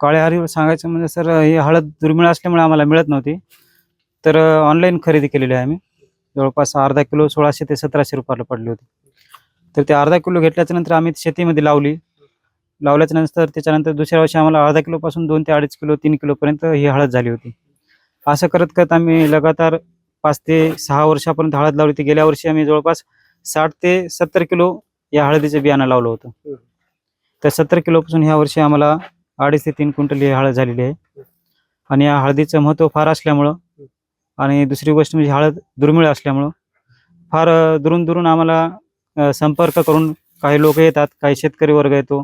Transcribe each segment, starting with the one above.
काळ्या हळदीवर सांगायचं म्हणजे सर, ही हळद दुर्मिळ असल्यामुळे आम्हाला मिळत नव्हती. तर ऑनलाईन खरेदी केलेली आहे आम्ही. जवळपास अर्धा किलो 1600 ते 1700 रुपयाला पडली होती. तर ते अर्धा किलो घेतल्याच्या नंतर आम्ही शेतीमध्ये लावली. लावल्याच्या नंतर त्याच्यानंतर दुसऱ्या वर्षी आम्हाला अर्धा किलोपासून 2 ते 2.5 किलो 3 किलोपर्यंत ही हळद झाली होती. असं करत करत आम्ही लगातार 5 ते 6 वर्षापर्यंत हळद लावली होती. गेल्या वर्षी आम्ही जवळपास 60 ते 70 किलो या हळदीचं बियाणं लावलं होतं. तर 70 किलोपासून ह्या वर्षी आम्हाला 2.5 ते 3 क्विंटल ही हळद झालेली आहे. आणि या हळदीचं महत्त्व फार असल्यामुळं आणि दुसरी गोष्ट म्हणजे हळद दुर्मिळ असल्यामुळं फार दुरून दुरून आम्हाला संपर्क करून काही लोक येतात, काही शेतकरी वर्ग येतो,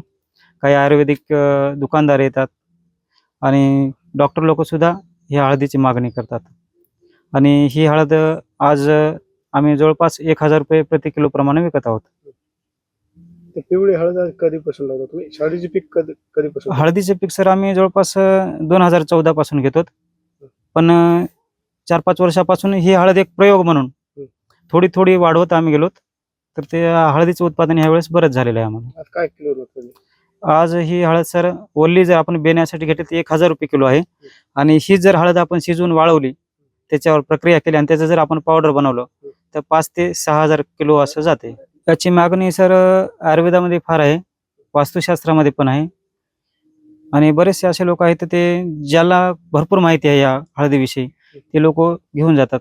काही आयुर्वेदिक दुकानदार येतात आणि डॉक्टर लोकसुद्धा ह्या हळदीची मागणी करतात. आणि ही हळद आज आम्ही जवळपास 1000 रुपये प्रति किलो प्रमाणे विकत आहोत. ते पिवळी हळद कधीपासून लावता तुम्ही? हळदीचे पीक कधीपासून? हळदीचे पीक सर आम्ही जवळपास 2014 पासून घेतो. पण 4-5 वर्षापासून ही हळद एक प्रयोग म्हणून थोडी थोडी वाढवत आम्ही गेलोत. तर ते हळदीचं उत्पादन ह्यावेळेस बरंच झालेलं आहे आम्हाला. आज काय किलो होतं? आज ही हळद सर ओली जर आपण बेण्यासाठी घेतली तर 1000 रुपये किलो आहे. आणि ही जर हळद आपण शिजवून वाळवली, त्याच्यावर प्रक्रिया केली आणि त्याचं जर आपण पावडर बनवलं तर 5 ते 6000 किलो असं जाते. त्याची मागणी सर आयुर्वेदामध्ये फार आहे, वास्तुशास्त्रामध्ये पण आहे आणि बरेचसे असे लोक आहेत ते ज्याला भरपूर माहिती आहे या हळदीविषयी, ते लोक घेऊन जातात.